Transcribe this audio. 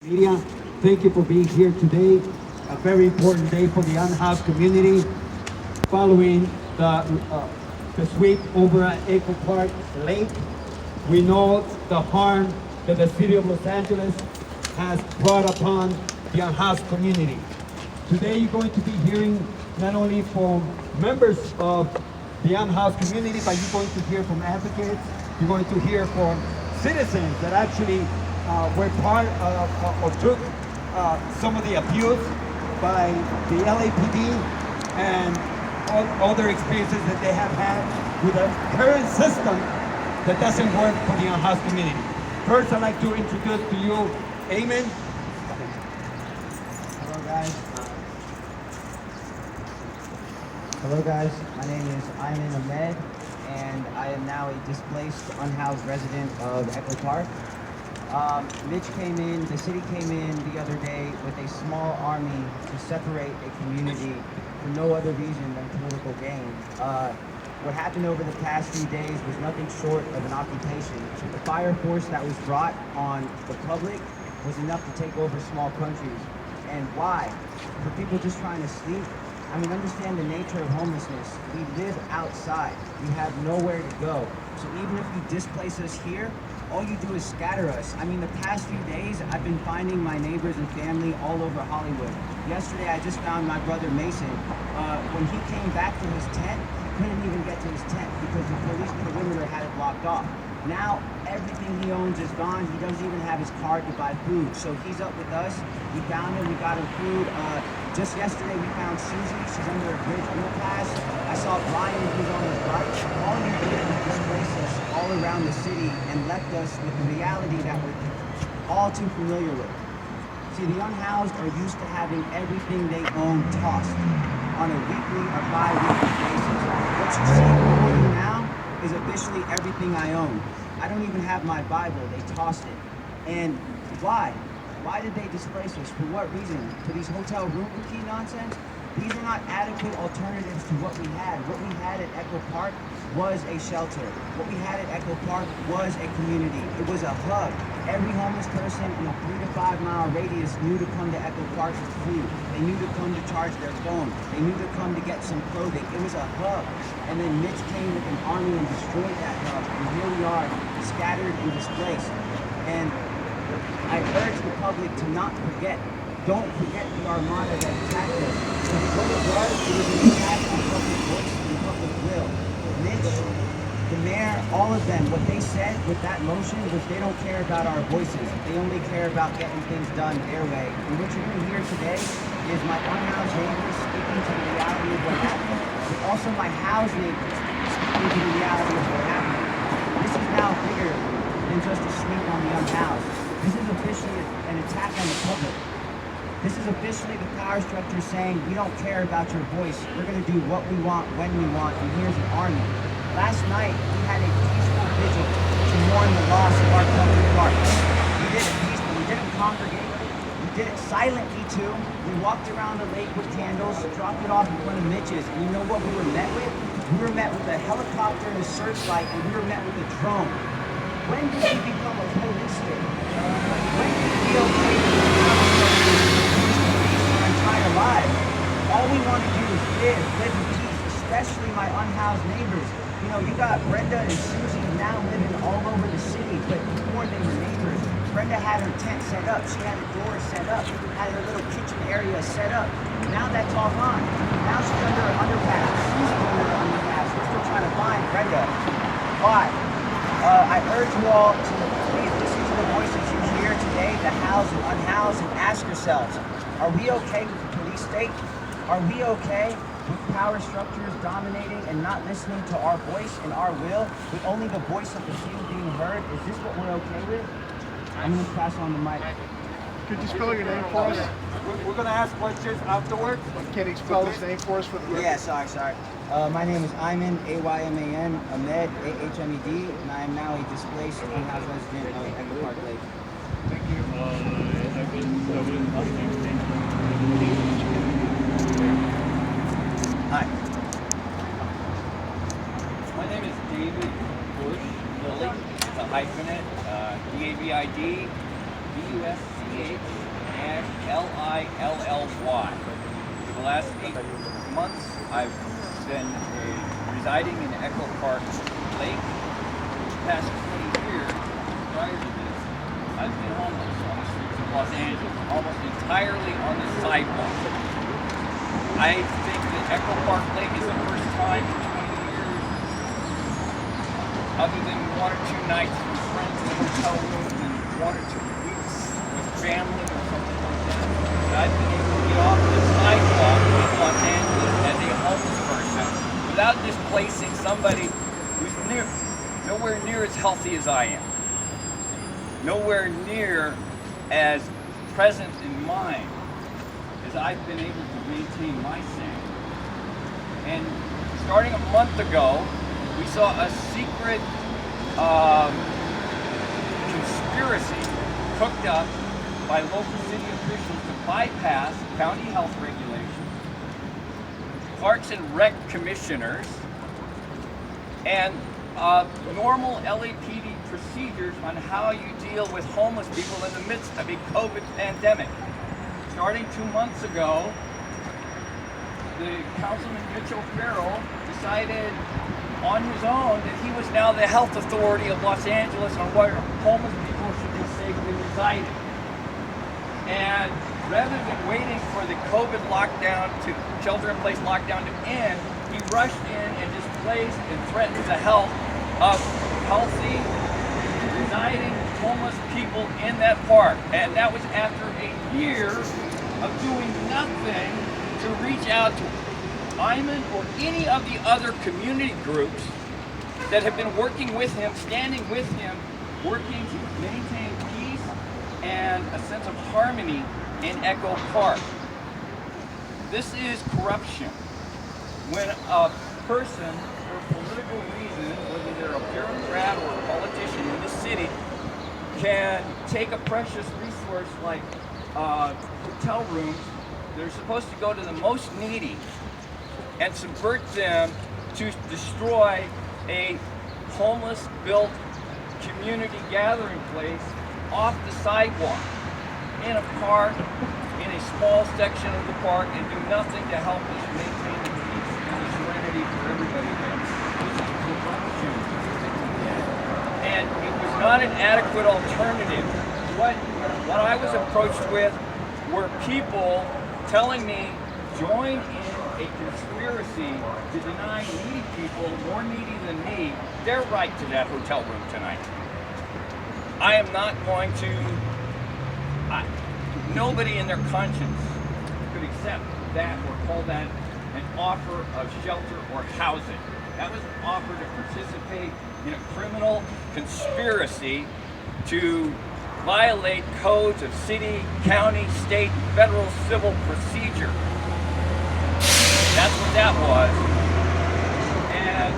Media, thank you for being here today. A very important day for the unhoused community. Following the sweep over at Echo Park Lake, we know the harm that the city of Los Angeles has brought upon the unhoused community. Today, you're going to be hearing not only from members of the unhoused community, but you're going to hear from advocates. You're going to hear from citizens that actually were part of or took some of the abuse by the LAPD and all their experiences that they have had with the current system that doesn't work for the unhoused community. First, I'd like to introduce to you Ayman. Hello guys. Hello guys. My name is Ayman Ahmed, and I am now a displaced, unhoused resident of Echo Park. The city came in the other day with a small army to separate a community for no other reason than political gain. What happened over the past few days was nothing short of an occupation. The fire force that was brought on the public was enough to take over small countries. And why? For people just trying to sleep? I mean, understand the nature of homelessness. We live outside. We have nowhere to go. So even if you displace us here, all you do is scatter us. I mean, the past few days, I've been finding my neighbors and family all over Hollywood. Yesterday, I just found my brother Mason. When he came back to his tent, he couldn't even get to his tent because the police perimeter had it blocked off. Now, everything he owns is gone. He doesn't even have his card to buy food. So he's up with us. We found him. We got him food. Just yesterday, we found Susie. She's under a bridge underpass. I saw Brian, who's on his bike. All you did was displace us all around the city and left us with the reality that we're all too familiar with. See, the unhoused are used to having everything they own tossed on a weekly or bi-weekly basis. What you see before you now is officially everything I own. I don't even have my Bible. They tossed it. And why? Why did they displace us? For what reason? For these hotel room key nonsense? These are not adequate alternatives to what we had. What we had at Echo Park was a shelter. What we had at Echo Park was a community. It was a hub. Every homeless person in a 3 to 5 mile radius knew to come to Echo Park for food. They knew to come to charge their phone. They knew to come to get some clothing. It was a hub. And then Mitch came with an army and destroyed that hub. And here we are, scattered and displaced. And I urge the public to not forget. Don't forget the armada that attacked us. Because what it was an attack on public voice and public will. Mitch, the mayor, all of them, what they said with that motion was they don't care about our voices. They only care about getting things done their way. And what you're going to hear today is my unhoused neighbors speaking to the reality of what happened, but also my housed neighbors speaking to the reality of what happened. This is now bigger than just a sweep on the unhoused. This is officially an attack on the public. This is officially the power structure saying we don't care about your voice. We're going to do what we want, when we want, and here's an army. Last night, we had a peaceful vigil to mourn the loss of our country park. We did it peacefully. We didn't congregate. We did it silently, too. We walked around the lake with candles, dropped it off in front of Mitch's, and you know what we were met with? We were met with a helicopter and a searchlight, and we were met with a drone. When did we become a police state? When did we be okay with the police our entire lives? All we want to do is live in peace, especially my unhoused neighbors. You know, you got Brenda and Susie now living all over the city, but before they were neighbors. Brenda had her tent set up, she had her door set up, had her little kitchen area set up. Now that's all gone. Now she's under an underpass. Susie's under an underpass. We're still trying to find Brenda. Why? I urge you all to please listen to the voices you hear today, the housed and unhoused, and ask yourselves, are we okay with the police state? Are we okay with power structures dominating and not listening to our voice and our will, with only the voice of the few being heard? Is this what we're okay with? I'm going to pass on the mic. Could you spell your name for us? We're going to ask questions afterwards. Can you spell his name for us for the record? Yeah, sorry. My name is Ayman, A-Y-M-A-N, Ahmed, A-H-M-E-D, and I am now a displaced unhoused resident of Echo Park Lake. Thank you. Hi. My name is David Bush Lilly. It's a hyphenate. D-A-V-I-D, B-U-S-C-H. For the last 8 months, I've been residing in Echo Park Lake. The past 20 years prior to this, I've been homeless on the streets of Los Angeles, almost entirely on the sidewalk. I think that Echo Park Lake is the first time in 20 years, other than 1 or 2 nights with friends in a hotel room and 1 or 2 weeks with family or something like that, that I've been able to get off the sidewalk in Los Angeles as a homeless person without displacing somebody who's nowhere near as healthy as I am, nowhere near as present in mind as I've been able to maintain my sanity. And starting a month ago, we saw a secret conspiracy cooked up by local city officials to bypass county health regulations, Parks and Rec commissioners, and normal LAPD procedures on how you deal with homeless people in the midst of a COVID pandemic. Starting 2 months ago, the Councilman Mitchell Farrell decided on his own that he was now the health authority of Los Angeles on where homeless people should be safely residing. And rather than waiting for the COVID lockdown to shelter-in-place lockdown to end, he rushed in and displaced and threatened the health of healthy, residing homeless people in that park. And that was after a year of doing nothing to reach out to Iman or any of the other community groups that have been working with him, standing with him, working to maintain peace and a sense of harmony in Echo Park. This is corruption. When a person, for political reasons, whether they're a bureaucrat or a politician in the city, can take a precious resource like hotel rooms that are supposed to go to the most needy and subvert them to destroy a homeless-built community gathering place off the sidewalk, in a park, in a small section of the park, and do nothing to help us maintain the peace and the serenity for everybody there. This is corruption. And it was not an adequate alternative. What I was approached with were people telling me, join in a conspiracy to deny needy people, more needy than me, their right to that hotel room tonight. I am not going to, nobody in their conscience could accept that or call that an offer of shelter or housing. That was an offer to participate in a criminal conspiracy to violate codes of city, county, state, and federal civil procedure. That's what that was. And